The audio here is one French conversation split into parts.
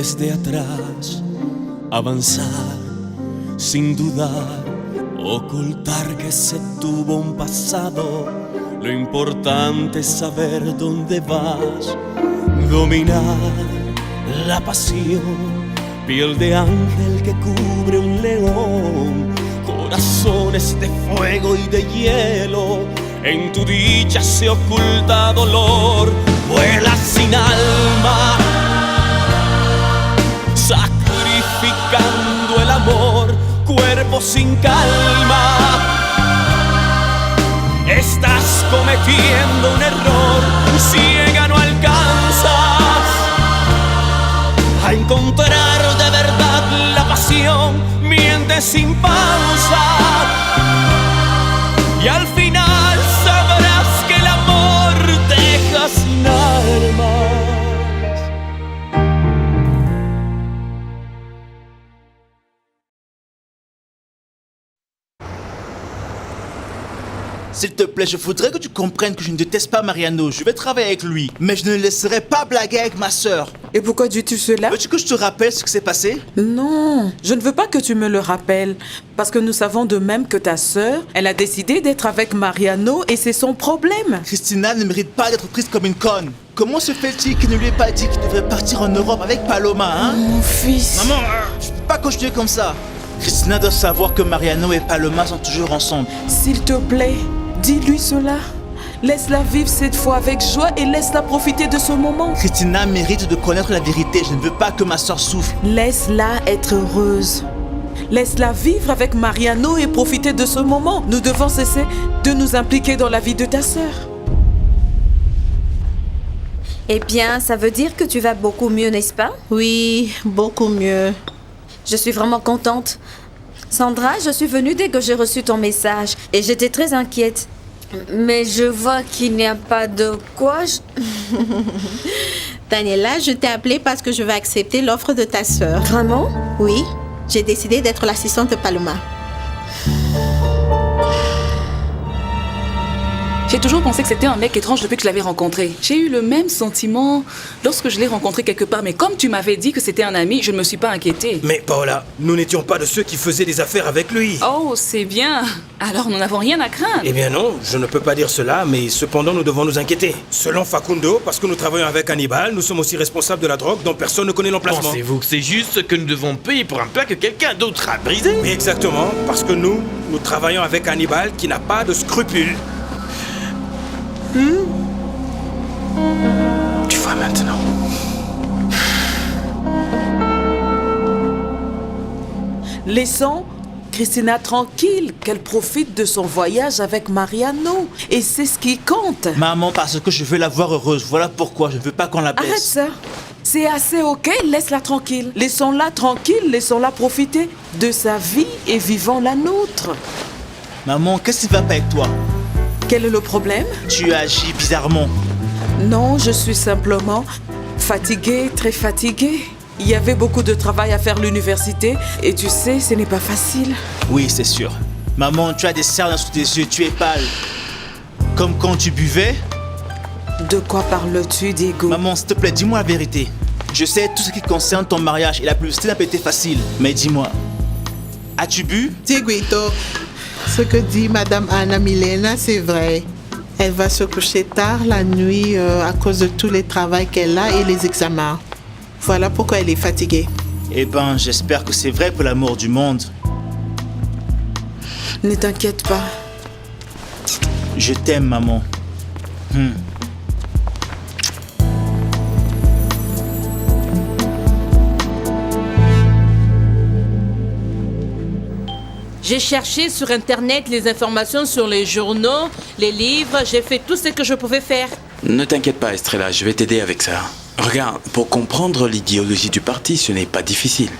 desde atrás, avanzar sin dudar, ocultar que se tuvo un pasado. Lo importante es saber dónde vas, dominar la pasión, piel de ángel que cubre un león, corazones de fuego y de hielo. En tu dicha se oculta dolor, vuela sin alma, sacrificando el amor, cuerpo sin calma. Estás cometiendo un error, ciega no alcanzas a encontrar de verdad la pasión, mientes sin pausa y al final sabrás que el amor deja sin armas. S'il te plaît, je voudrais que tu comprennes que je ne déteste pas Mariano. Je vais travailler avec lui, mais je ne le laisserai pas blaguer avec ma sœur. Et pourquoi dis-tu cela? Veux-tu que je te rappelle ce qui s'est passé? Non, je ne veux pas que tu me le rappelles. Parce que nous savons de même que ta sœur, elle a décidé d'être avec Mariano et c'est son problème. Christina ne mérite pas d'être prise comme une conne. Comment se fait-il qu'il ne lui ait pas dit qu'il devrait partir en Europe avec Paloma, hein? Mon fils... Maman, je peux pas continuer comme ça. Christina doit savoir que Mariano et Paloma sont toujours ensemble. S'il te plaît, dis-lui cela. Laisse-la vivre cette fois avec joie et laisse-la profiter de ce moment. Christina mérite de connaître la vérité. Je ne veux pas que ma soeur souffre. Laisse-la être heureuse. Laisse-la vivre avec Mariano et profiter de ce moment. Nous devons cesser de nous impliquer dans la vie de ta sœur. Eh bien, ça veut dire que tu vas beaucoup mieux, n'est-ce pas? Oui, beaucoup mieux. Je suis vraiment contente. Sandra, je suis venue dès que j'ai reçu ton message et j'étais très inquiète. Mais je vois qu'il n'y a pas de quoi... Daniela, je t'ai appelée parce que je vais accepter l'offre de ta sœur. Vraiment? Oui, j'ai décidé d'être l'assistante de Paloma. J'ai toujours pensé que c'était un mec étrange depuis que je l'avais rencontré. J'ai eu le même sentiment lorsque je l'ai rencontré quelque part, mais comme tu m'avais dit que c'était un ami, je ne me suis pas inquiétée. Mais Paola, nous n'étions pas de ceux qui faisaient des affaires avec lui. Oh, c'est bien. Alors nous n'avons rien à craindre. Eh bien non, je ne peux pas dire cela, mais cependant nous devons nous inquiéter. Selon Facundo, parce que nous travaillons avec Hannibal, nous sommes aussi responsables de la drogue dont personne ne connaît l'emplacement. Pensez-vous que c'est juste que nous devons payer pour un plat que quelqu'un d'autre a brisé? Mais exactement, parce que nous travaillons avec Hannibal qui n'a pas de scrupules. Tu vois maintenant. Laissons Christina tranquille, qu'elle profite de son voyage avec Mariano. Et c'est ce qui compte. Maman, parce que je veux la voir heureuse. Voilà pourquoi je ne veux pas qu'on la blesse. Arrête ça. C'est assez ok, laisse-la tranquille. Laissons-la tranquille, laissons-la profiter de sa vie et vivons la nôtre. Maman, qu'est-ce qui va pas avec toi? Quel est le problème? Tu agis bizarrement. Non, je suis simplement fatiguée, très fatiguée. Il y avait beaucoup de travail à faire à l'université et tu sais, ce n'est pas facile. Oui, c'est sûr. Maman, tu as des cernes sous tes yeux, tu es pâle. Comme quand tu buvais. De quoi parles-tu, Diego? Maman, s'il te plaît, dis-moi la vérité. Je sais tout ce qui concerne ton mariage et la publicité n'a pas été facile. Mais dis-moi, as-tu bu? Dieguito, ce que dit Madame Anna Milena, c'est vrai. Elle va se coucher tard la nuit à cause de tous les travaux qu'elle a et les examens. Voilà pourquoi elle est fatiguée. Eh ben, j'espère que c'est vrai pour l'amour du monde. Ne t'inquiète pas. Je t'aime, maman. J'ai cherché sur Internet les informations sur les journaux, les livres, j'ai fait tout ce que je pouvais faire. Ne t'inquiète pas, Estrella, je vais t'aider avec ça. Regarde, pour comprendre l'idéologie du parti, ce n'est pas difficile.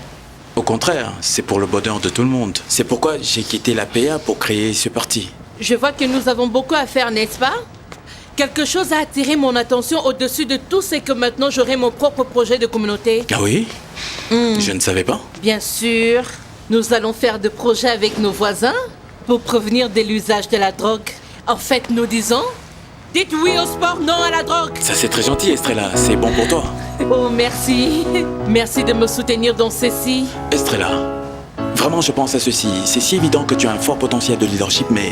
Au contraire, c'est pour le bonheur de tout le monde. C'est pourquoi j'ai quitté la PA pour créer ce parti. Je vois que nous avons beaucoup à faire, n'est-ce pas? Quelque chose a attiré mon attention au-dessus de tout, c'est que maintenant j'aurai mon propre projet de communauté. Ah oui? Je ne savais pas. Bien sûr. Nous allons faire des projets avec nos voisins pour prévenir de l'usage de la drogue. En fait, nous disons, dites oui au sport, non à la drogue. Ça c'est très gentil, Estrella, c'est bon pour toi. Oh, merci. Merci de me soutenir dans ceci. Estrella, vraiment je pense à ceci. C'est si évident que tu as un fort potentiel de leadership, mais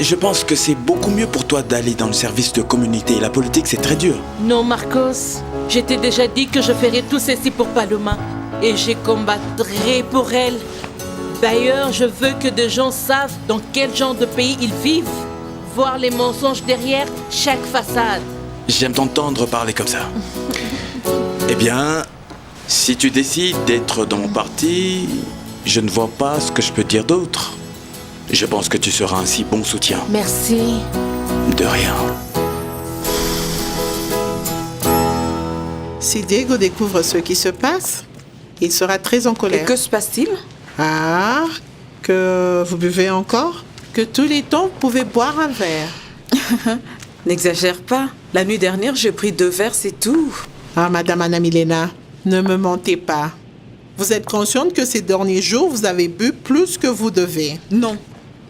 je pense que c'est beaucoup mieux pour toi d'aller dans le service de communauté. La politique, c'est très dur. Non, Marcos. Je t'ai déjà dit que je ferais tout ceci pour Paloma. Et je combattrai pour elle. D'ailleurs, je veux que des gens savent dans quel genre de pays ils vivent. Voir les mensonges derrière chaque façade. J'aime t'entendre parler comme ça. Eh bien, si tu décides d'être dans mon parti, je ne vois pas ce que je peux dire d'autre. Je pense que tu seras un si bon soutien. Merci. De rien. Si Diego découvre ce qui se passe, il sera très en Et colère. que se passe-t-il? Ah, que vous buvez encore? Que tous les temps, vous pouvez boire un verre. N'exagère pas. La nuit dernière, j'ai pris 2 verres, c'est tout. Ah, Madame Anna Milena, ne me mentez pas. Vous êtes consciente que ces derniers jours, vous avez bu plus que vous devez. Non,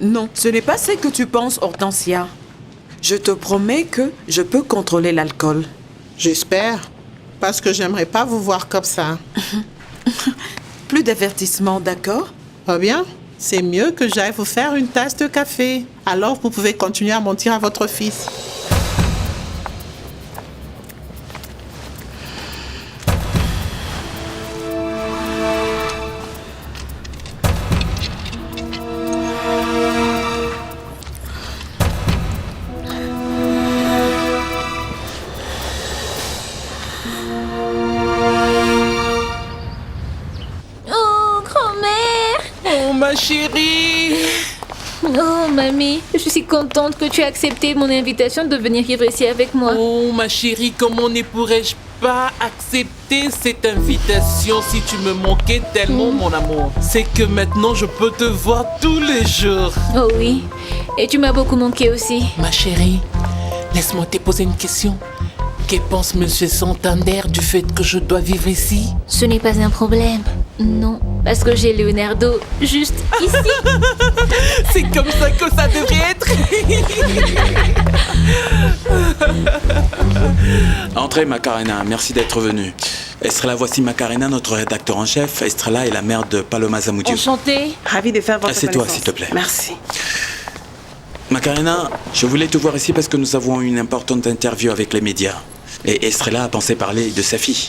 non, ce n'est pas ce que tu penses, Hortensia. Je te promets que je peux contrôler l'alcool. J'espère, parce que j'aimerais pas vous voir comme ça. Plus d'avertissement, d'accord? Ah bien, c'est mieux que j'aille vous faire une tasse de café. Alors vous pouvez continuer à mentir à votre fils. Oh, grand-mère! Oh, ma chérie. Oh, mamie, je suis contente que tu aies accepté mon invitation de venir vivre ici avec moi. Oh, ma chérie, comment ne pourrais-je pas accepter cette invitation si tu me manquais tellement, mon amour? C'est que maintenant, je peux te voir tous les jours. Oh oui, et tu m'as beaucoup manqué aussi. Ma chérie, laisse-moi te poser une question. Que pense Monsieur Santander du fait que je dois vivre ici? Ce n'est pas un problème. Non, parce que j'ai Leonardo juste ici. C'est comme ça que ça devrait être. Entrez, Macarena, merci d'être venue. Estrella, voici Macarena, notre rédacteur en chef. Estrella est la mère de Paloma Zamudio. Enchantée. Ravi de faire votre Assieds-toi, connaissance. s'il te plaît. Merci. Macarena, je voulais te voir ici parce que nous avons une importante interview avec les médias. Et Estrella a pensé parler de sa fille.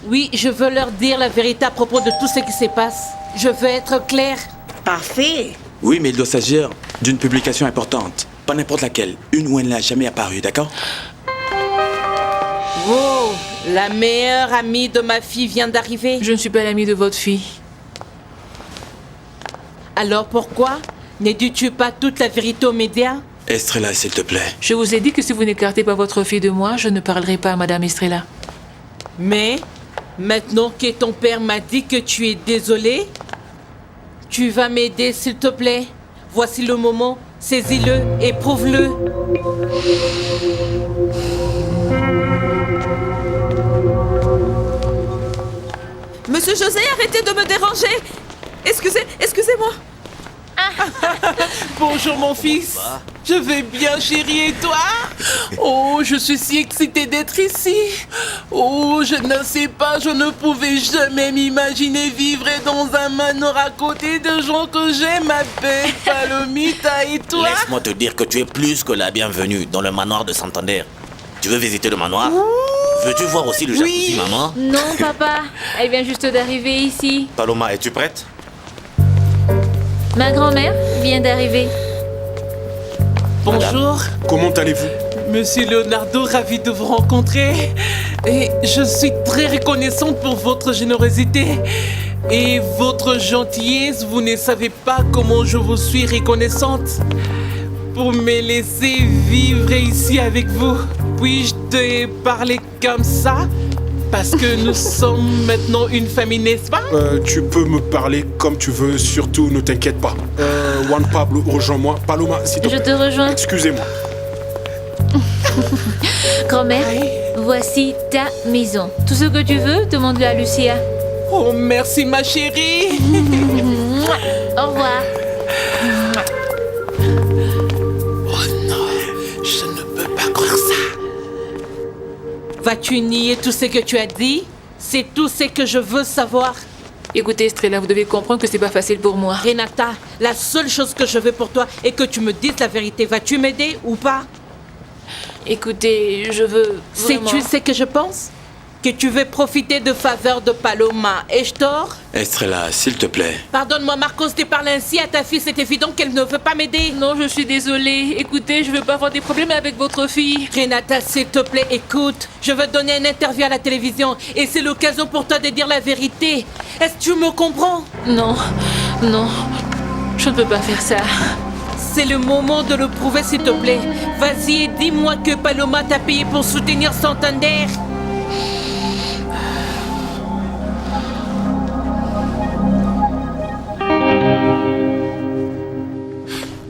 Oui, je veux leur dire la vérité à propos de tout ce qui se passe. Je veux être claire. Parfait. Oui, mais il doit s'agir d'une publication importante. Pas n'importe laquelle. Une où elle n'a jamais apparu, d'accord? Wow, la meilleure amie de ma fille vient d'arriver. Je ne suis pas l'amie de votre fille. Alors pourquoi ne dis-tu pas toute la vérité aux médias? Estrella, s'il te plaît. Je vous ai dit que si vous n'écartez pas votre fille de moi, je ne parlerai pas à Madame Estrella. Mais maintenant que ton père m'a dit que tu es désolé, tu vas m'aider s'il te plaît. Voici le moment, saisis-le et prouve-le. Monsieur José, arrêtez de me déranger. Excusez-moi. Bonjour, mon fils. Je vais bien, chérie, et toi? Oh, je suis si excitée d'être ici. Oh, je ne sais pas, je ne pouvais jamais m'imaginer vivre dans un manoir à côté de gens que j'aime, ma belle Palomita, et toi? Laisse-moi te dire que tu es plus que la bienvenue dans le manoir de Santander. Tu veux visiter le manoir? Veux-tu voir aussi le jacuzzi, maman? Non, papa, elle vient juste d'arriver ici. Paloma, es-tu prête? Ma grand-mère vient d'arriver. Bonjour. Comment allez-vous? Monsieur Leonardo, ravi de vous rencontrer. Et je suis très reconnaissante pour votre générosité et votre gentillesse. Vous ne savez pas comment je vous suis reconnaissante pour me laisser vivre ici avec vous. Puis-je te parler comme ça? Parce que nous sommes maintenant une famille, n'est-ce pas? Tu peux me parler comme tu veux, surtout ne t'inquiète pas. Juan Pablo, rejoins-moi. Paloma, s'il te plaît. Je te rejoins. Excusez-moi. Grand-mère, voici ta maison. Tout ce que tu veux, demande-le à Lucia. Oh, merci ma chérie. Au revoir. Oh non, je ne peux pas croire ça. Vas-tu nier tout ce que tu as dit? C'est tout ce que je veux savoir. Écoutez, Estrella, vous devez comprendre que c'est pas facile pour moi. Renata, la seule chose que je veux pour toi est que tu me dises la vérité. Vas-tu m'aider ou pas? Écoutez, je veux vraiment... Sais-tu ce que je pense? Que tu veux profiter de faveur de Paloma. Ai-je tort? Estrella, s'il te plaît. Pardonne-moi, Marcos, tu parles ainsi à ta fille. C'est évident qu'elle ne veut pas m'aider. Non, je suis désolée. Écoutez, je veux pas avoir des problèmes avec votre fille. Renata, s'il te plaît, écoute. Je veux donner une interview à la télévision et c'est l'occasion pour toi de dire la vérité. Est-ce que tu me comprends? Non, non, je ne peux pas faire ça. C'est le moment de le prouver, s'il te plaît. Vas-y et dis-moi que Paloma t'a payé pour soutenir Santander.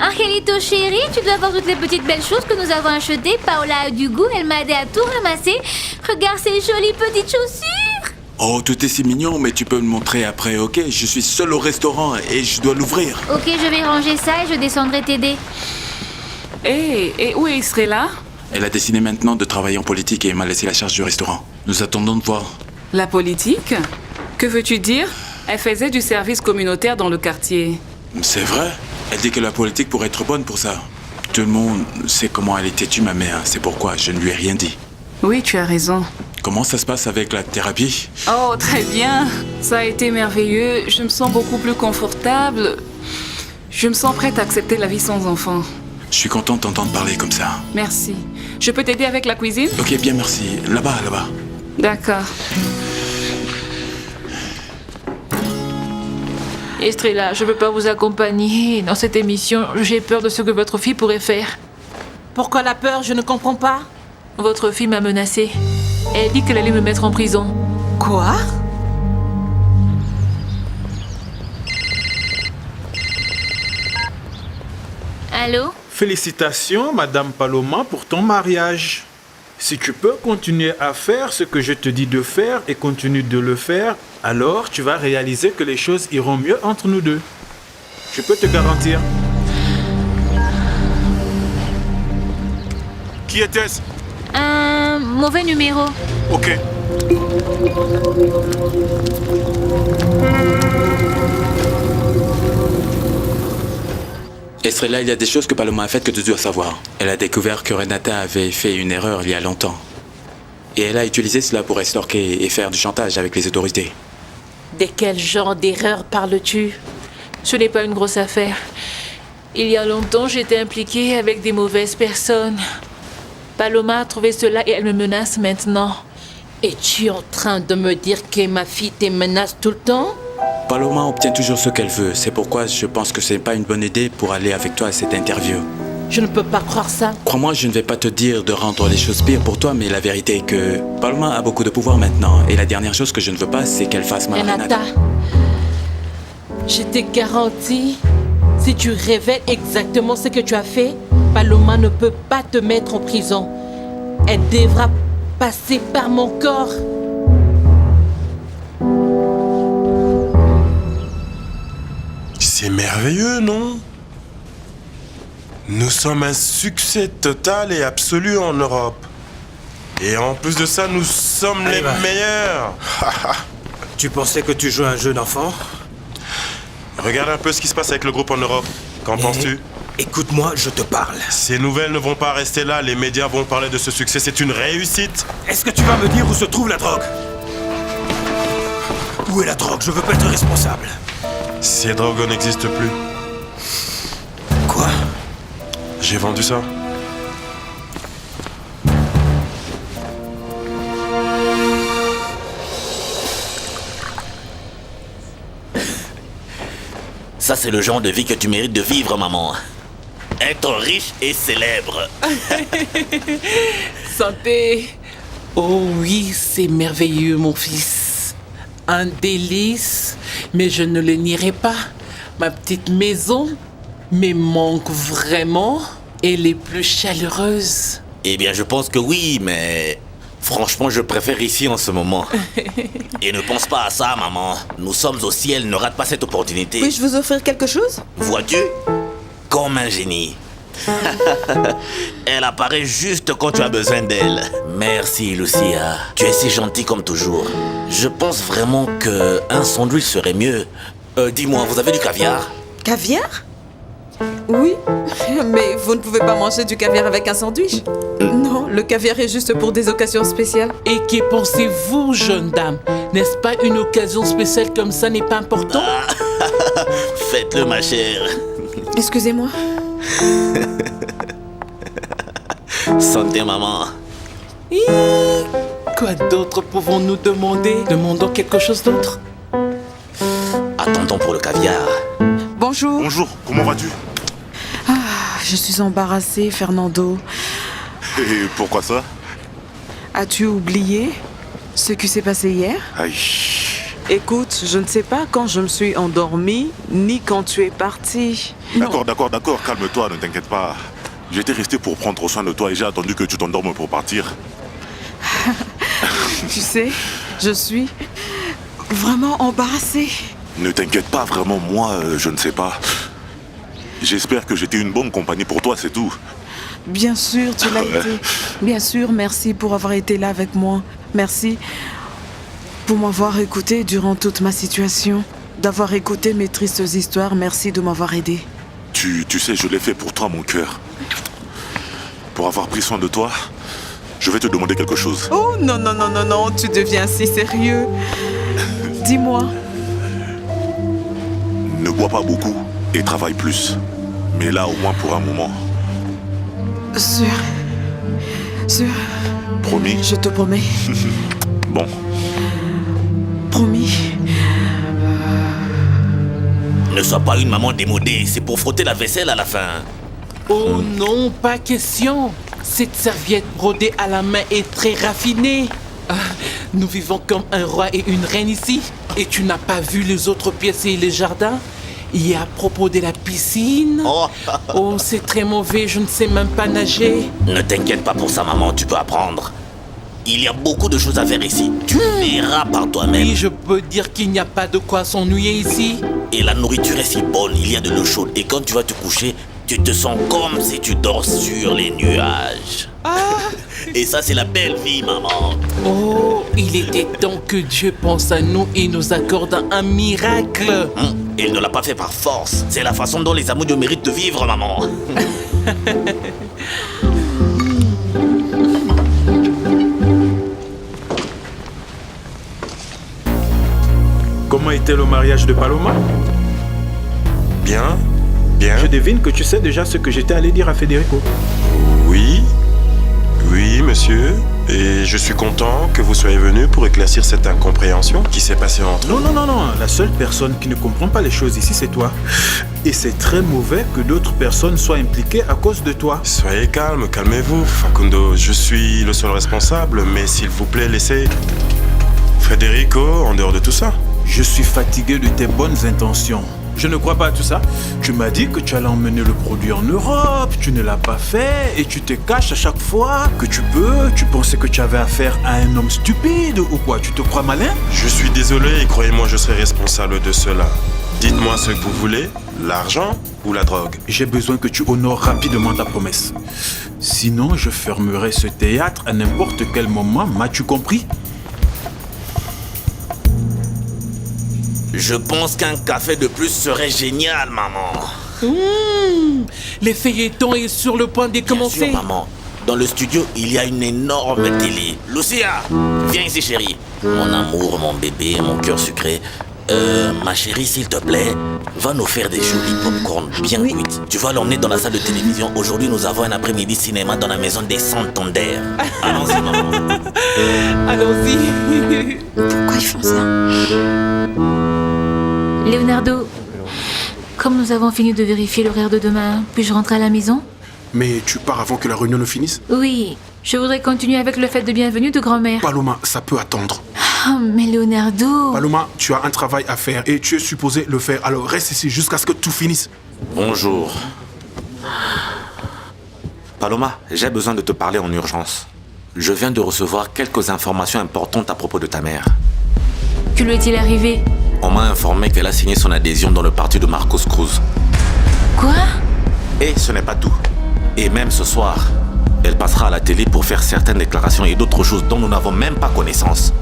Angelito chéri, tu dois voir toutes les petites belles choses que nous avons achetées. Paola a du goût, elle m'a aidé à tout ramasser. Regarde ces jolies petites chaussures. Oh, tout est si mignon, mais tu peux me montrer après, ok? Je suis seul au restaurant et je dois l'ouvrir. Ok, je vais ranger ça et je descendrai t'aider. Et où est Estrella? Elle a décidé maintenant de travailler en politique et m'a laissé la charge du restaurant. Nous attendons de voir. La politique? Que veux-tu dire? Elle faisait du service communautaire dans le quartier. C'est vrai? Elle dit que la politique pourrait être bonne pour ça. Tout le monde sait comment elle est têtue, ma mère. C'est pourquoi je ne lui ai rien dit. Oui, tu as raison. Comment ça se passe avec la thérapie? Oh, très bien. Ça a été merveilleux. Je me sens beaucoup plus confortable. Je me sens prête à accepter la vie sans enfant. Je suis contente de t'entendre parler comme ça. Merci. Je peux t'aider avec la cuisine? Ok, bien, merci. Là-bas, là-bas. D'accord. Estrella, je ne peux pas vous accompagner dans cette émission. J'ai peur de ce que votre fille pourrait faire. Pourquoi la peur? Je ne comprends pas. Votre fille m'a menacée. Elle dit qu'elle allait me mettre en prison. Quoi? Allô? Félicitations, Madame Paloma, pour ton mariage. Si tu peux continuer à faire ce que je te dis de faire et continue de le faire, alors tu vas réaliser que les choses iront mieux entre nous deux. Je peux te garantir. Qui était-ce? Un mauvais numéro. Ok. Estrella, il y a des choses que Paloma a faites que tu dois savoir. Elle a découvert que Renata avait fait une erreur il y a longtemps. Et elle a utilisé cela pour estorquer et faire du chantage avec les autorités. De quel genre d'erreur parles-tu? Ce n'est pas une grosse affaire. Il y a longtemps, j'étais impliquée avec des mauvaises personnes. Paloma a trouvé cela et elle me menace maintenant. Es-tu en train de me dire que ma fille te menace tout le temps? Paloma obtient toujours ce qu'elle veut. C'est pourquoi je pense que ce n'est pas une bonne idée pour aller avec toi à cette interview. Je ne peux pas croire ça. Crois-moi, je ne vais pas te dire de rendre les choses pires pour toi, mais la vérité est que Paloma a beaucoup de pouvoir maintenant. Et la dernière chose que je ne veux pas, c'est qu'elle fasse mal à Renata. Je te garantis, si tu révèles exactement ce que tu as fait, Paloma ne peut pas te mettre en prison. Elle devra passer par mon corps. C'est merveilleux, non? Nous sommes un succès total et absolu en Europe. Et en plus de ça, nous sommes les meilleurs. Tu pensais que tu jouais un jeu d'enfant? Regarde un peu ce qui se passe avec le groupe en Europe. Qu'en penses-tu? Écoute-moi, je te parle. Ces nouvelles ne vont pas rester là. Les médias vont parler de ce succès. C'est une réussite. Est-ce que tu vas me dire où se trouve la drogue? Où est la drogue? Je veux pas être responsable. Ces drogues n'existent plus. Quoi? J'ai vendu ça. Ça, c'est le genre de vie que tu mérites de vivre, maman. Être riche et célèbre. Santé. Oh oui, c'est merveilleux, mon fils. Un délice, mais je ne le nierai pas. Ma petite maison me manque vraiment. Elle est plus chaleureuse. Eh bien, je pense que oui, mais... Franchement, je préfère ici en ce moment. Et ne pense pas à ça, maman. Nous sommes au ciel, ne rate pas cette opportunité. Puis-je vous offrir quelque chose? Vois-tu? Comme un génie. Elle apparaît juste quand tu as besoin d'elle. Merci, Lucia. Tu es si gentille comme toujours. Je pense vraiment qu'un sandwich serait mieux. Dis-moi, vous avez du caviar? Caviar? Oui, mais vous ne pouvez pas manger du caviar avec un sandwich. Non, le caviar est juste pour des occasions spéciales. Et que pensez-vous, jeune dame? N'est-ce pas une occasion spéciale comme ça n'est pas important? Faites-le, ma chère. Excusez-moi. Santé, maman. Quoi d'autre pouvons-nous demander? Demandons quelque chose d'autre. Attendons pour le caviar. Bonjour. Bonjour, comment vas-tu? Je suis embarrassée, Fernando. Et pourquoi ça? As-tu oublié ce qui s'est passé hier? Aïe. Écoute, je ne sais pas quand je me suis endormie, ni quand tu es parti. D'accord, calme-toi, ne t'inquiète pas. J'étais resté pour prendre soin de toi et j'ai attendu que tu t'endormes pour partir. Tu sais, je suis vraiment embarrassée. Ne t'inquiète pas, vraiment, moi, je ne sais pas. J'espère que j'étais une bonne compagnie pour toi, c'est tout. Bien sûr, tu l'as été. Bien sûr, merci pour avoir été là avec moi. Merci pour m'avoir écouté durant toute ma situation. D'avoir écouté mes tristes histoires, merci de m'avoir aidé. Tu sais, je l'ai fait pour toi, mon cœur. Pour avoir pris soin de toi, je vais te demander quelque chose. Oh non, tu deviens si sérieux. Dis-moi. Ne bois pas beaucoup et travaille plus. Mais là, au moins pour un moment. Sûr. Promis? Je te promets. Bon. Promis. Ne sois pas une maman démodée, c'est pour frotter la vaisselle à la fin. Oh non, pas question. Cette serviette brodée à la main est très raffinée. Nous vivons comme un roi et une reine ici. Et tu n'as pas vu les autres pièces et les jardins? Et à propos de la piscine... Oh, c'est très mauvais, je ne sais même pas nager. Ne t'inquiète pas pour ça, maman, tu peux apprendre. Il y a beaucoup de choses à faire ici. Tu verras par toi-même. Oui, je peux dire qu'il n'y a pas de quoi s'ennuyer ici. Et la nourriture est si bonne, il y a de l'eau chaude. Et quand tu vas te coucher, tu te sens comme si tu dors sur les nuages. Et ça, c'est la belle vie, maman. Oh, il était temps que Dieu pense à nous et nous accorde un miracle. Il ne l'a pas fait par force. C'est la façon dont les amoureux méritent de vivre, maman. Comment était le mariage de Paloma? Bien. Je devine que tu sais déjà ce que j'étais allé dire à Federico. Oui, monsieur. Et je suis content que vous soyez venu pour éclaircir cette incompréhension qui s'est passée entre nous. Non. La seule personne qui ne comprend pas les choses ici, c'est toi. Et c'est très mauvais que d'autres personnes soient impliquées à cause de toi. Soyez calme, calmez-vous, Facundo. Je suis le seul responsable, mais s'il vous plaît, laissez Federico en dehors de tout ça. Je suis fatigué de tes bonnes intentions. Je ne crois pas à tout ça. Tu m'as dit que tu allais emmener le produit en Europe, tu ne l'as pas fait et tu te caches à chaque fois que tu peux. Tu pensais que tu avais affaire à un homme stupide ou quoi? Tu te crois malin? Je suis désolé et croyez-moi, je serai responsable de cela. Dites-moi ce que vous voulez, l'argent ou la drogue? J'ai besoin que tu honores rapidement ta promesse. Sinon, je fermerai ce théâtre à n'importe quel moment. M'as-tu compris? Je pense qu'un café de plus serait génial, maman. Les feuilletons est sur le point de commencer. Bien sûr, maman. Dans le studio, il y a une énorme télé. Lucia, viens ici, chérie. Mon amour, mon bébé, mon cœur sucré. Ma chérie, s'il te plaît, va nous faire des jolis popcorn bien cuits. Tu vas l'emmener dans la salle de télévision. Aujourd'hui, nous avons un après-midi cinéma dans la maison des Santander. Allons-y, maman. Allons-y. Pourquoi ils font ça? Leonardo, comme nous avons fini de vérifier l'horaire de demain, puis-je rentrer à la maison? Mais tu pars avant que la réunion ne finisse? Oui, je voudrais continuer avec le fête de bienvenue de grand-mère. Paloma, ça peut attendre. Oh, mais Leonardo... Paloma, tu as un travail à faire et tu es supposé le faire. Alors reste ici jusqu'à ce que tout finisse. Bonjour. Paloma, j'ai besoin de te parler en urgence. Je viens de recevoir quelques informations importantes à propos de ta mère. Que lui est-il arrivé? On m'a informé qu'elle a signé son adhésion dans le parti de Marcos Cruz. Quoi? Et ce n'est pas tout. Et même ce soir, elle passera à la télé pour faire certaines déclarations et d'autres choses dont nous n'avons même pas connaissance.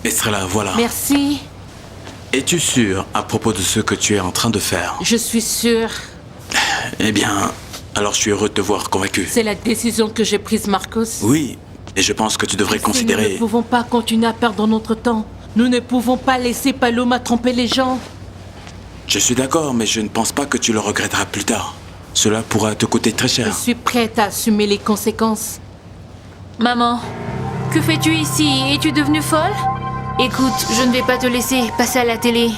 Estrella, voilà. Merci. Es-tu sûre à propos de ce que tu es en train de faire? Je suis sûre. Eh bien, alors je suis heureux de te voir convaincu. C'est la décision que j'ai prise, Marcos. Oui, et je pense que tu devrais Nous considérer... ne pouvons pas continuer à perdre notre temps. Nous ne pouvons pas laisser Paloma tromper les gens. Je suis d'accord, mais je ne pense pas que tu le regretteras plus tard. Cela pourra te coûter très cher. Je suis prête à assumer les conséquences. Maman, que fais-tu ici? Es-tu devenue folle? Écoute, je ne vais pas te laisser passer à la télé.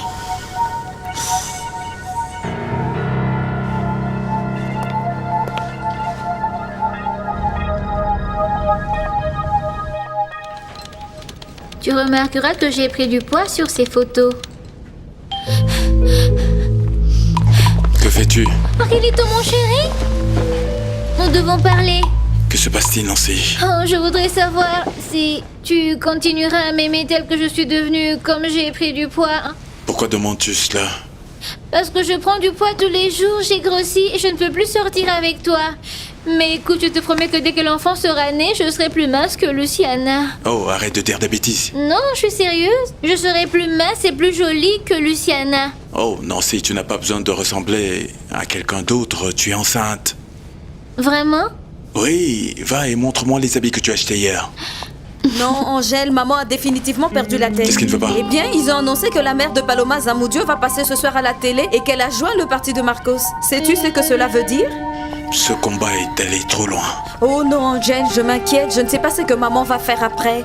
Tu remarqueras que j'ai pris du poids sur ces photos. Que fais-tu? Angelito, mon chéri, nous devons parler. Que se passe-t-il, Nancy? Oh, je voudrais savoir si tu continueras à m'aimer tel que je suis devenue comme j'ai pris du poids. Pourquoi demandes-tu cela? Parce que je prends du poids tous les jours, j'ai grossi et je ne peux plus sortir avec toi. Mais écoute, je te promets que dès que l'enfant sera né, je serai plus mince que Luciana. Oh, arrête de dire des bêtises. Non, je suis sérieuse. Je serai plus mince et plus jolie que Luciana. Oh, Nancy, tu n'as pas besoin de ressembler à quelqu'un d'autre, tu es enceinte. Vraiment? Oui, va et montre-moi les habits que tu as achetés hier. Non, Angèle, maman a définitivement perdu la tête. Qu'est-ce qui ne veut pas? Eh bien, ils ont annoncé que la mère de Paloma Zamudio va passer ce soir à la télé et qu'elle a joint le parti de Marcos. Sais-tu ce que cela veut dire? Ce combat est allé trop loin. Oh non, Angèle, je m'inquiète. Je ne sais pas ce que maman va faire après.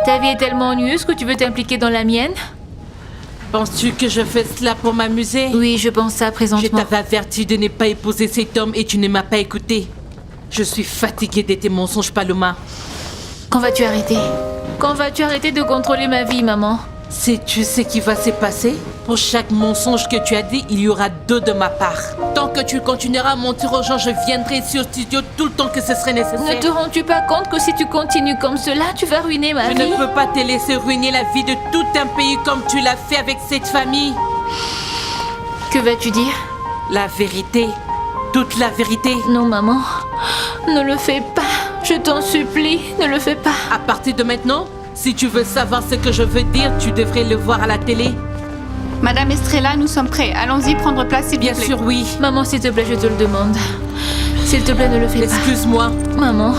Ta vie est tellement ennuyeuse que tu veux t'impliquer dans la mienne? Penses-tu que je fais cela pour m'amuser? Oui, je pense ça présentement. Je t'avais averti de ne pas épouser cet homme et tu ne m'as pas écouté. Je suis fatiguée de tes mensonges, Paloma. Quand vas-tu arrêter? Quand vas-tu arrêter de contrôler ma vie, maman? Sais-tu ce qui va se passer? Pour chaque mensonge que tu as dit, il y aura 2 de ma part. Tant que tu continueras à mentir aux gens, je viendrai ici au studio tout le temps que ce serait nécessaire. Ne te rends-tu pas compte que si tu continues comme cela, tu vas ruiner ma vie? Je ne peux pas te laisser ruiner la vie de tout un pays comme tu l'as fait avec cette famille. Que vas-tu dire? La vérité. Toute la vérité. Non, maman. Ne le fais pas. Je t'en supplie, ne le fais pas. À partir de maintenant, si tu veux savoir ce que je veux dire, tu devrais le voir à la télé. Madame Estrella, nous sommes prêts. Allons-y prendre place, s'il te plaît. Bien sûr, oui. Maman, s'il te plaît, je te le demande. S'il te plaît, ne le fais pas. Excuse-moi. Maman.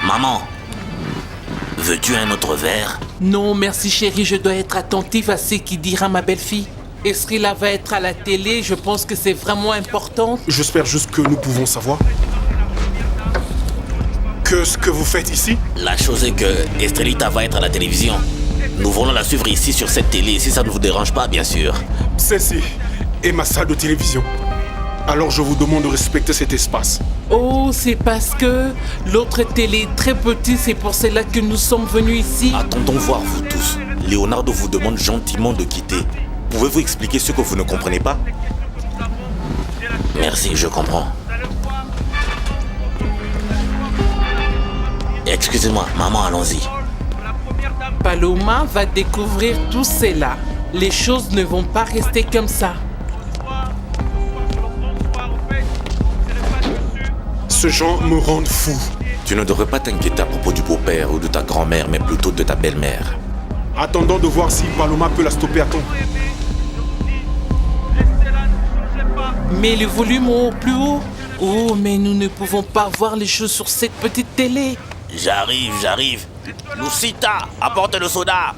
Maman, veux-tu un autre verre? Non, merci chérie, je dois être attentif à ce qu'il dira ma belle-fille. Estrella va être à la télé, je pense que c'est vraiment important. J'espère juste que nous pouvons savoir que ce que vous faites ici. La chose est que Estrellita va être à la télévision. Nous voulons la suivre ici sur cette télé, si ça ne vous dérange pas, bien sûr. Celle-ci est ma salle de télévision. Alors je vous demande de respecter cet espace. Oh, c'est parce que l'autre télé est très petite, c'est pour cela que nous sommes venus ici. Attendons voir vous tous. Leonardo vous demande gentiment de quitter. Pouvez-vous expliquer ce que vous ne comprenez pas? Merci, je comprends. Excusez-moi, maman, allons-y. Paloma va découvrir tout cela. Les choses ne vont pas rester comme ça. Ces gens me rendent fou. Tu ne devrais pas t'inquiéter à propos du beau-père ou de ta grand-mère, mais plutôt de ta belle-mère. Attendons de voir si Paloma peut la stopper à temps. Mais le volume au plus haut. Oh, mais nous ne pouvons pas voir les choses sur cette petite télé. J'arrive. Lucita, apporte le soda.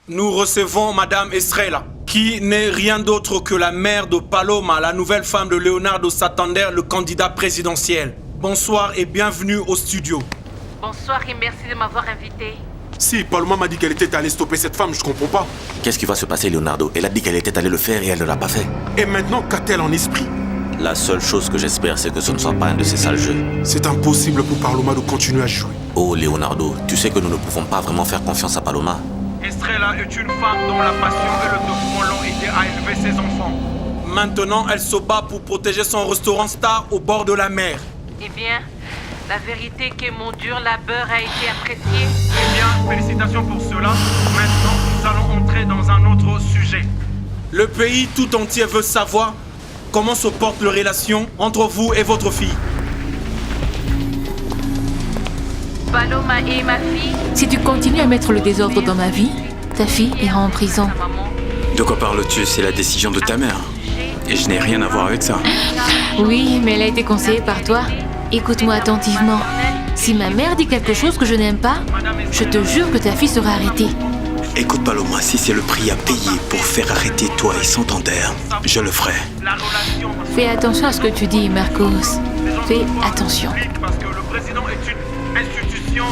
Nous recevons Madame Estrella, qui n'est rien d'autre que la mère de Paloma, la nouvelle femme de Leonardo Santander, le candidat présidentiel. Bonsoir et bienvenue au studio. Bonsoir et merci de m'avoir invité. Si Paloma m'a dit qu'elle était allée stopper cette femme, je comprends pas. Qu'est-ce qui va se passer, Leonardo? Elle a dit qu'elle était allée le faire et elle ne l'a pas fait. Et maintenant, qu'a-t-elle en esprit? La seule chose que j'espère, c'est que ce ne soit pas un de ces sales jeux. C'est impossible pour Paloma de continuer à jouer. Oh, Leonardo, tu sais que nous ne pouvons pas vraiment faire confiance à Paloma. Estrella est une femme dont la passion et le dévouement l'ont aidé à élever ses enfants. Maintenant, elle se bat pour protéger son restaurant star au bord de la mer. Eh bien, la vérité que mon dur labeur a été apprécié. Eh bien, félicitations pour cela. Maintenant, nous allons entrer dans un autre sujet. Le pays tout entier veut savoir comment se porte la relation entre vous et votre fille. Paloma et ma fille. Si tu continues à mettre le désordre dans ma vie, ta fille ira en prison. De quoi parles-tu? C'est la décision de ta mère. Et je n'ai rien à voir avec ça. Oui, mais elle a été conseillée par toi. Écoute-moi attentivement. Si ma mère dit quelque chose que je n'aime pas, je te jure que ta fille sera arrêtée. Écoute Paloma, si c'est le prix à payer pour faire arrêter toi et Santander, je le ferai. Fais attention à ce que tu dis, Marcos. Fais attention. Parce que le président est une institution.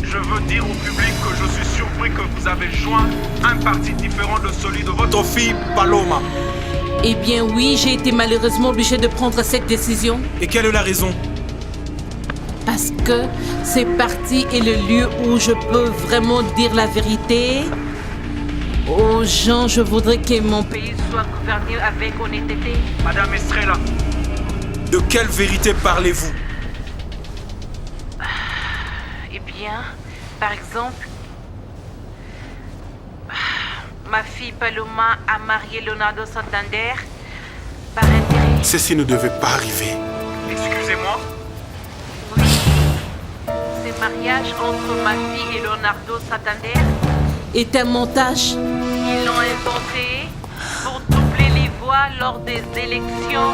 Je veux dire au public que je suis surpris que vous avez joint un parti différent de celui de votre fille Paloma. Eh bien oui, j'ai été malheureusement obligée de prendre cette décision. Et quelle est la raison? Parce que ce parti est le lieu où je peux vraiment dire la vérité. Aux gens, je voudrais que mon pays soit gouverné avec honnêteté. Madame Estrella, de quelle vérité parlez-vous? Eh bien, par exemple, ma fille Paloma a marié Leonardo Santander par intérêt. Ceci ne devait pas arriver. Excusez-moi? Oui. Ce mariage entre ma fille et Leonardo Santander est un montage. Ils l'ont inventé pour doubler les voix lors des élections.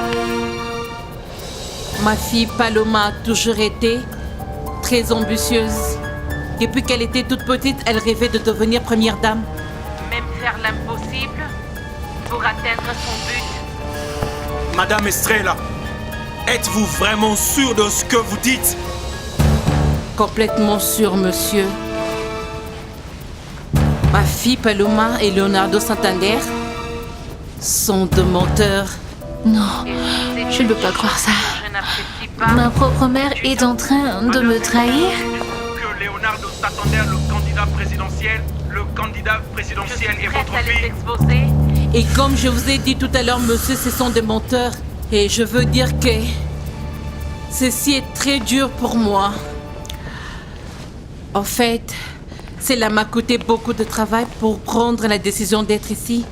Ma fille Paloma a toujours été très ambitieuse. Depuis qu'elle était toute petite, elle rêvait de devenir première dame. Même faire l'impossible pour atteindre son but. Madame Estrella, êtes-vous vraiment sûre de ce que vous dites? Complètement sûre, monsieur. Ma fille Paloma et Leonardo Santander sont deux menteurs. Non, je ne peux pas croire ça. Ma propre mère est en train de me trahir. Que Leonardo Santander, le candidat présidentiel est votre fille. Et comme je vous ai dit tout à l'heure, monsieur, ce sont des menteurs. Et je veux dire que ceci est très dur pour moi. En fait, cela m'a coûté beaucoup de travail pour prendre la décision d'être ici.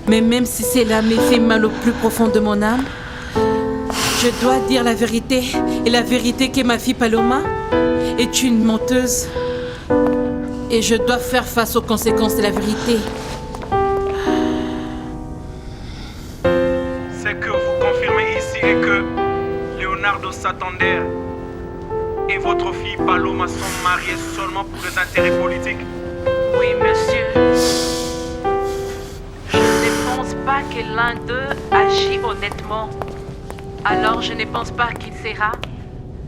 Mais même si cela me fait mal au plus profond de mon âme, je dois dire la vérité. Et la vérité que ma fille Paloma est une menteuse. Et je dois faire face aux conséquences de la vérité. Ce que vous confirmez ici est que Leonardo Santander et votre fille Paloma sont mariés seulement pour des intérêts politiques? Oui, monsieur. Je ne pense pas que l'un d'eux agit honnêtement. Alors je ne pense pas qu'il sera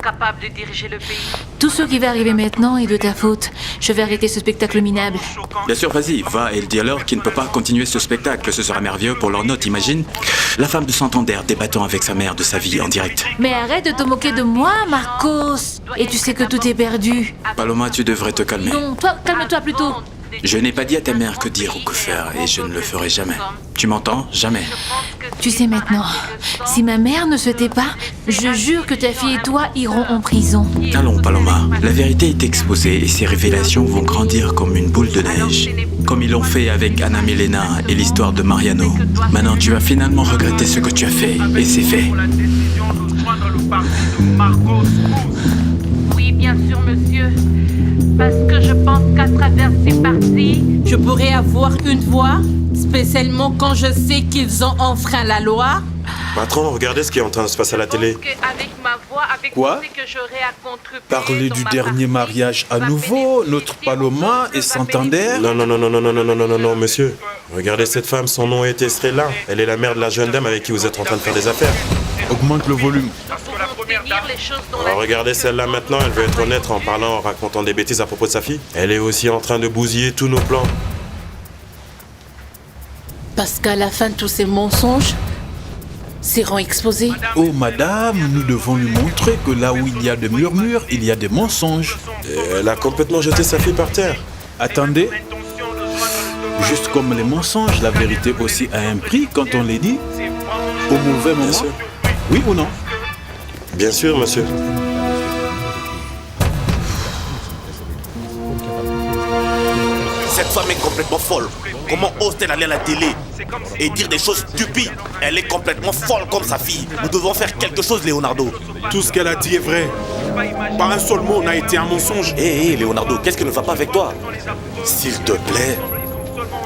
capable de diriger le pays. Tout ce qui va arriver maintenant est de ta faute. Je vais arrêter ce spectacle minable. Bien sûr, vas-y, va et dis-leur qu'il ne peut pas continuer ce spectacle. Ce sera merveilleux pour leur note, imagine. La femme de Santander débattant avec sa mère de sa vie en direct. Mais arrête de te moquer de moi, Marcos. Et tu sais que tout est perdu. Paloma, tu devrais te calmer. Non, toi, calme-toi plutôt. Je n'ai pas dit à ta mère que dire ou que faire, et je ne le ferai jamais. Tu m'entends? Jamais. Tu sais maintenant, si ma mère ne se tait pas, je jure que ta fille et toi iront en prison. Allons, Paloma. La vérité est exposée et ces révélations vont grandir comme une boule de neige. Comme ils l'ont fait avec Anna Milena et l'histoire de Mariano. Maintenant, tu vas finalement regretter ce que tu as fait, et c'est fait. Oui, bien sûr, monsieur. Parce que je pense qu'à travers ces partis, je pourrais avoir une voix, spécialement quand je sais qu'ils ont enfreint la loi. Patron, regardez ce qui est en train de se passer à la télé. Avec ma voix, avec Quoi? tout ce que j'aurais à contribuer Parler dans du ma dernier mariage à nouveau, notre Paloma et Santander? Non, monsieur. Regardez cette femme, son nom est Estrella. Elle est la mère de la jeune dame avec qui vous êtes en train de faire des affaires. Augmente le volume. Alors regardez celle-là maintenant, elle veut être honnête en parlant, en racontant des bêtises à propos de sa fille. Elle est aussi en train de bousiller tous nos plans. Parce qu'à la fin de tous ces mensonges, seront exposés. Oh madame, nous devons lui montrer que là où il y a des murmures, il y a des mensonges. Elle a complètement jeté sa fille par terre. Attendez. Juste comme les mensonges, la vérité aussi a un prix quand on les dit au mauvais moment. Oui ou non? Bien sûr, monsieur. Cette femme est complètement folle. Comment ose-t-elle aller à la télé et dire des choses stupides? Elle est complètement folle comme sa fille. Nous devons faire quelque chose, Leonardo. Tout ce qu'elle a dit est vrai. Pas un seul mot n'a été un mensonge. Hé, Leonardo, qu'est-ce qui ne va pas avec toi? S'il te plaît,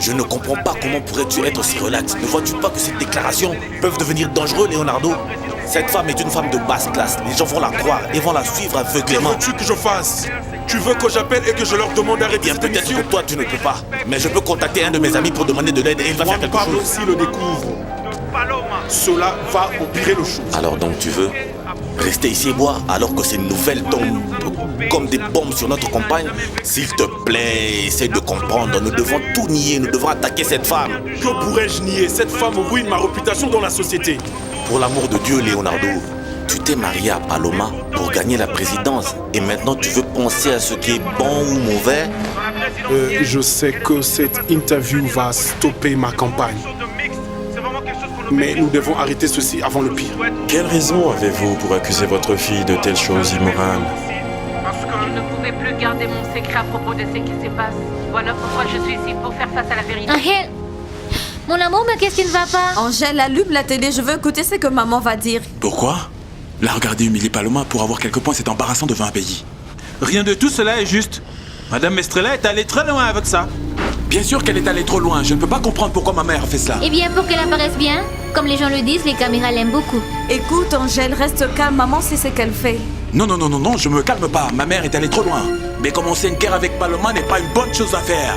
je ne comprends pas comment pourrais-tu être aussi relax. Ne vois-tu pas que ces déclarations peuvent devenir dangereuses, Leonardo? Cette femme est une femme de basse classe. Les gens vont la croire et vont la suivre aveuglément. Que veux-tu que je fasse? Tu veux que j'appelle et que je leur demande d'arrêter cette émission? Peut-être que toi tu ne peux pas. Mais je peux contacter un de mes amis pour demander de l'aide et il va faire quelque chose. Pablo aussi le découvre. Cela va empirer le chose. Alors donc tu veux rester ici et boire alors que ces nouvelles tombent comme des bombes sur notre compagne? S'il te plaît, essaie de comprendre. Nous devons tout nier. Nous devons attaquer cette femme. Que pourrais-je nier? Cette femme ruine ma réputation dans la société. Pour l'amour de Dieu, Leonardo, tu t'es marié à Paloma pour gagner la présidence. Et maintenant, tu veux penser à ce qui est bon ou mauvais? Je sais que cette interview va stopper ma campagne. Mais nous devons arrêter ceci avant le pire. Quelle raison avez-vous pour accuser votre fille de telles choses immorales? Je ne pouvais plus garder mon secret à propos de ce qui se passe. Voilà pourquoi je suis ici, pour faire face à la vérité. Angèle, mon amour, mais qu'est-ce qui ne va pas? Angèle, allume la télé, je veux écouter ce que maman va dire. Pourquoi? La regarder humilier Paloma pour avoir quelques points, c'est embarrassant devant un pays. Rien de tout cela est juste. Madame Estrella est allée très loin avec ça. Bien sûr qu'elle est allée trop loin. Je ne peux pas comprendre pourquoi ma mère a fait cela. Eh bien, pour qu'elle apparaisse bien, comme les gens le disent, les caméras l'aiment beaucoup. Écoute, Angèle, reste calme, maman sait ce qu'elle fait. Non, je me calme pas. Ma mère est allée trop loin. Mais commencer une guerre avec Paloma n'est pas une bonne chose à faire.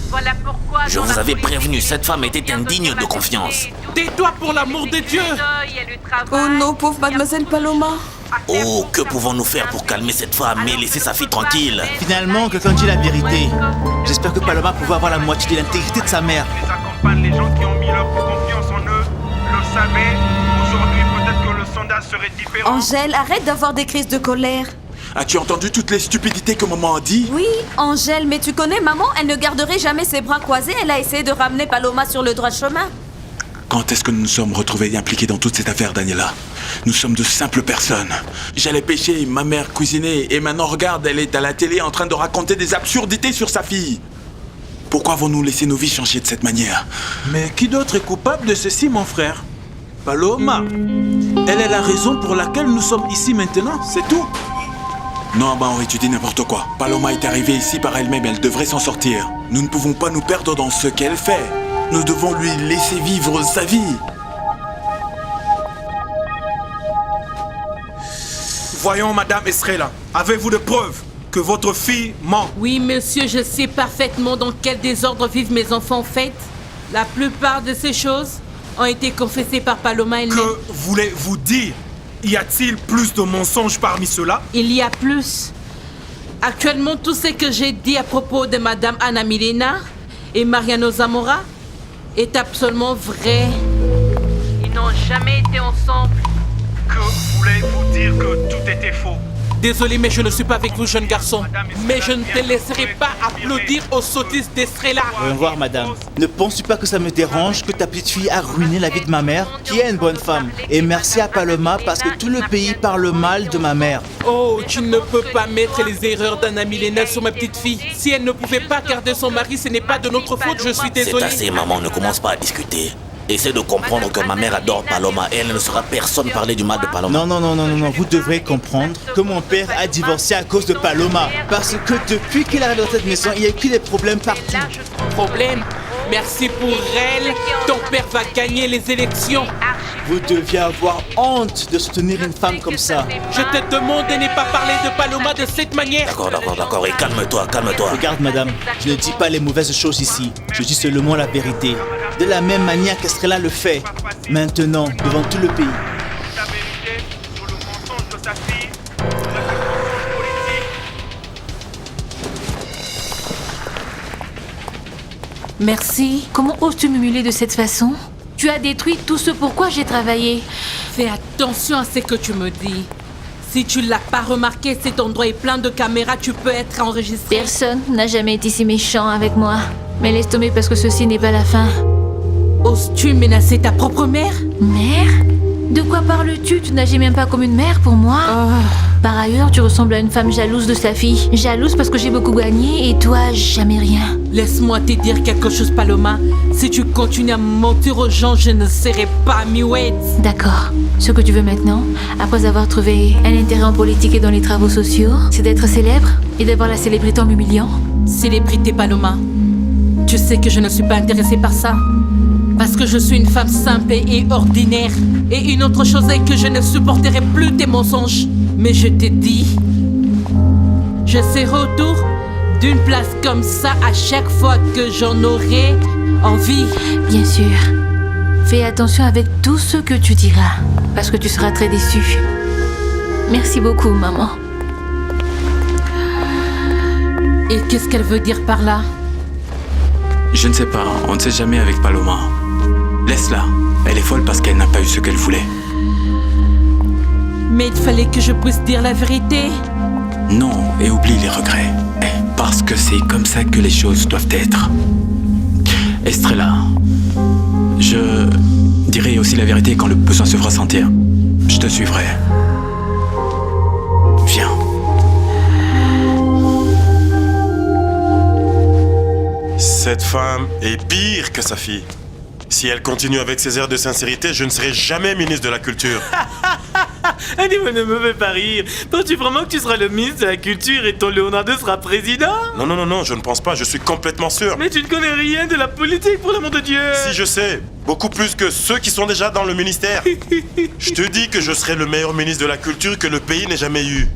Voilà pourquoi... Je vous avais prévenu, cette femme était indigne de confiance. Tais-toi pour l'amour de Dieu! Oh non, pauvre mademoiselle Paloma. Oh, que pouvons-nous faire pour calmer cette femme et laisser sa fille tranquille? Finalement, quelqu'un dit la vérité. J'espère que Paloma pourra avoir la moitié de l'intégrité de sa mère. Les gens qui ont mis leur confiance en eux le savaient. Aujourd'hui, peut-être que le sondage serait différent. Angèle, arrête d'avoir des crises de colère. As-tu entendu toutes les stupidités que maman a dit? Oui, Angèle, mais tu connais maman, elle ne garderait jamais ses bras croisés. Elle a essayé de ramener Paloma sur le droit chemin. Quand est-ce que nous nous sommes retrouvés impliqués dans toute cette affaire, Daniela? Nous sommes de simples personnes. J'allais pêcher, ma mère cuisinait, et maintenant regarde, elle est à la télé en train de raconter des absurdités sur sa fille. Pourquoi avons-nous laissé nos vies changer de cette manière? Mais qui d'autre est coupable de ceci, mon frère? Paloma. Elle est la raison pour laquelle nous sommes ici maintenant, c'est tout. Non, Henri, tu dis n'importe quoi. Paloma est arrivée ici par elle-même, elle devrait s'en sortir. Nous ne pouvons pas nous perdre dans ce qu'elle fait. Nous devons lui laisser vivre sa vie. Voyons, Madame Estrella, avez-vous des preuves que votre fille ment? Oui, monsieur, je sais parfaitement dans quel désordre vivent mes enfants en fait. La plupart de ces choses ont été confessées par Paloma elle-même. Que voulez-vous dire? Y a-t-il plus de mensonges parmi ceux-là? Il y a plus. Actuellement, tout ce que j'ai dit à propos de Madame Anna Milena et Mariano Zamora est absolument vrai. Ils n'ont jamais été ensemble. Que voulez-vous dire que tout était faux? Désolé, mais je ne suis pas avec vous, jeune garçon. Mais je ne te laisserai pas applaudir aux sottises d'Estrella. Au revoir, madame. Ne penses-tu pas que ça me dérange que ta petite fille a ruiné la vie de ma mère, qui est une bonne femme? Et merci à Paloma parce que tout le pays parle mal de ma mère. Oh, tu ne peux pas mettre les erreurs d'Anna Milena sur ma petite fille. Si elle ne pouvait pas garder son mari, ce n'est pas de notre faute, je suis désolé. C'est assez, maman, ne commence pas à discuter. Essaie de comprendre que ma mère adore Paloma et elle ne laissera personne parler du mal de Paloma. Non, vous devrez comprendre que mon père a divorcé à cause de Paloma. Parce que depuis qu'il arrive dans cette maison, il y a eu des problèmes partout. Problème? Merci pour elle. Ton père va gagner les élections. Vous deviez avoir honte de soutenir une femme comme ça. Je te demande de ne pas parler de Paloma de cette manière. D'accord, et calme-toi. Regarde, madame, je ne dis pas les mauvaises choses ici. Je dis seulement la vérité. De la même manière qu'Estrella le fait, maintenant, devant tout le pays. Merci. Comment oses-tu m'humilier de cette façon? Tu as détruit tout ce pourquoi j'ai travaillé. Fais attention à ce que tu me dis. Si tu l'as pas remarqué, cet endroit est plein de caméras, tu peux être enregistré. Personne n'a jamais été si méchant avec moi. Mais laisse tomber parce que ceci n'est pas la fin. Oses-tu menacer ta propre mère? Mère? De quoi parles-tu? Tu n'agis même pas comme une mère pour moi. Par ailleurs, tu ressembles à une femme jalouse de sa fille. Jalouse parce que j'ai beaucoup gagné et toi, jamais rien. Laisse-moi te dire quelque chose, Paloma. Si tu continues à mentir aux gens, je ne serai pas muette. D'accord. Ce que tu veux maintenant, après avoir trouvé un intérêt en politique et dans les travaux sociaux, c'est d'être célèbre et d'avoir la célébrité en m'humiliant. Célébrité, Paloma. Tu sais que je ne suis pas intéressée par ça. Parce que je suis une femme simple et ordinaire. Et une autre chose est que je ne supporterai plus tes mensonges. Mais je te dis, je serai autour d'une place comme ça à chaque fois que j'en aurai envie. Bien sûr. Fais attention avec tout ce que tu diras, parce que tu seras très déçue. Merci beaucoup, maman. Et qu'est-ce qu'elle veut dire par là? Je ne sais pas, on ne sait jamais avec Paloma. Laisse-la. Elle est folle parce qu'elle n'a pas eu ce qu'elle voulait. Mais il fallait que je puisse dire la vérité. Non, et oublie les regrets. Parce que c'est comme ça que les choses doivent être. Estrella, je dirai aussi la vérité quand le besoin se fera sentir. Je te suivrai. Viens. Cette femme est pire que sa fille. Si elle continue avec ses airs de sincérité, je ne serai jamais ministre de la Culture. Ne me fais pas rire. Penses-tu vraiment que tu seras le ministre de la Culture et ton Leonardo sera président? Non, je ne pense pas, je suis complètement sûr. Mais tu ne connais rien de la politique, pour l'amour de Dieu. Si, je sais. Beaucoup plus que ceux qui sont déjà dans le ministère. Je te dis que je serai le meilleur ministre de la Culture que le pays n'ait jamais eu.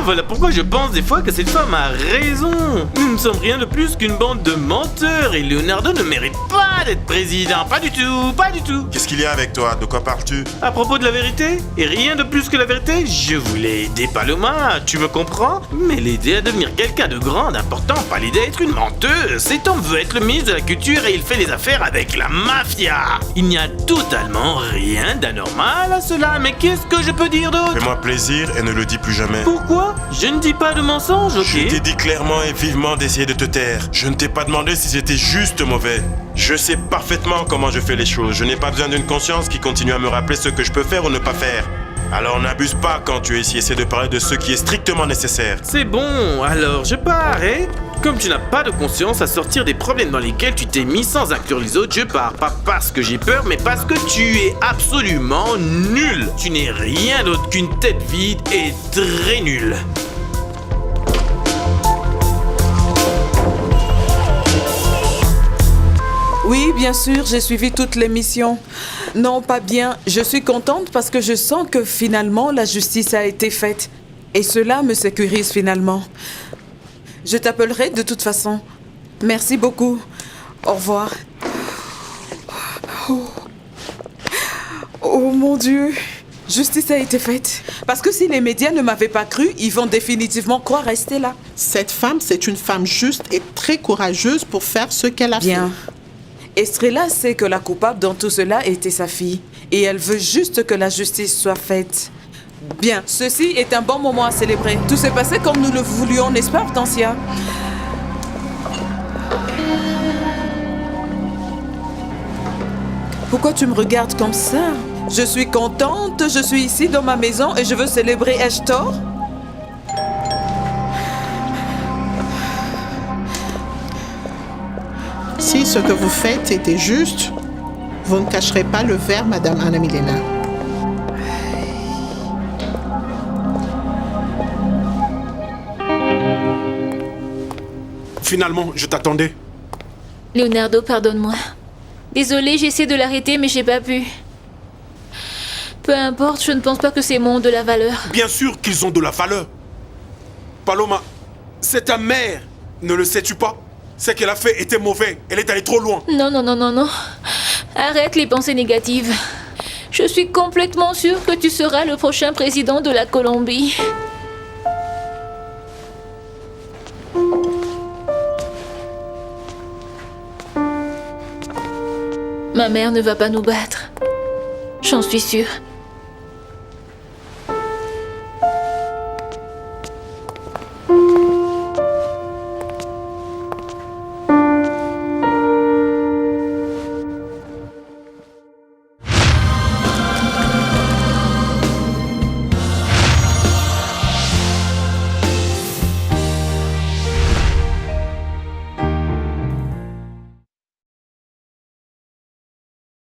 Voilà pourquoi je pense des fois que cette femme a raison. Nous ne sommes rien de plus qu'une bande de menteurs et Leonardo ne mérite pas d'être président. Pas du tout, pas du tout. Qu'est-ce qu'il y a avec toi? De quoi parles-tu? À propos de la vérité, et rien de plus que la vérité, je voulais aider Paloma, tu me comprends? Mais l'aider à devenir quelqu'un de grand, d'important, pas l'aider à être une menteuse. Cet homme veut être le ministre de la Culture et il fait des affaires avec la mafia. Il n'y a totalement rien d'anormal à cela, mais qu'est-ce que je peux dire d'autre? Fais-moi plaisir et ne le dis plus jamais. Pourquoi? Je ne dis pas de mensonges, ok? Je t'ai dit clairement et vivement d'essayer de te taire. Je ne t'ai pas demandé si c'était juste mauvais. Je sais parfaitement comment je fais les choses. Je n'ai pas besoin d'une conscience qui continue à me rappeler ce que je peux faire ou ne pas faire. Alors n'abuse pas quand tu es ici. Essaie de parler de ce qui est strictement nécessaire. C'est bon, alors je pars, hein? Comme tu n'as pas de conscience à sortir des problèmes dans lesquels tu t'es mis sans inclure les autres, je pars. Pas parce que j'ai peur, mais parce que tu es absolument nul. Tu n'es rien d'autre qu'une tête vide et très nulle. Oui, bien sûr, j'ai suivi toute l'émission. Non, pas bien. Je suis contente parce que je sens que finalement la justice a été faite. Et cela me sécurise finalement. Je t'appellerai de toute façon. Merci beaucoup. Au revoir. Oh mon Dieu. Justice a été faite. Parce que si les médias ne m'avaient pas cru, ils vont définitivement croire rester là. Cette femme, c'est une femme juste et très courageuse pour faire ce qu'elle a fait. Bien. Estrella sait que la coupable dans tout cela était sa fille. Et elle veut juste que la justice soit faite. Bien, ceci est un bon moment à célébrer. Tout s'est passé comme nous le voulions, n'est-ce pas, Hortensia? Pourquoi tu me regardes comme ça? Je suis contente, je suis ici dans ma maison et je veux célébrer Eshtor. Si ce que vous faites était juste, vous ne cacherez pas le verre, Madame Anna Milena. Finalement, je t'attendais. Leonardo, pardonne-moi. Désolée, j'essaie de l'arrêter, mais j'ai pas pu. Peu importe, je ne pense pas que ces mots ont de la valeur. Bien sûr qu'ils ont de la valeur. Paloma, c'est ta mère. Ne le sais-tu pas? Ce qu'elle a fait était mauvais. Elle est allée trop loin. Non. Arrête les pensées négatives. Je suis complètement sûre que tu seras le prochain président de la Colombie. Ma mère ne va pas nous battre. J'en suis sûre.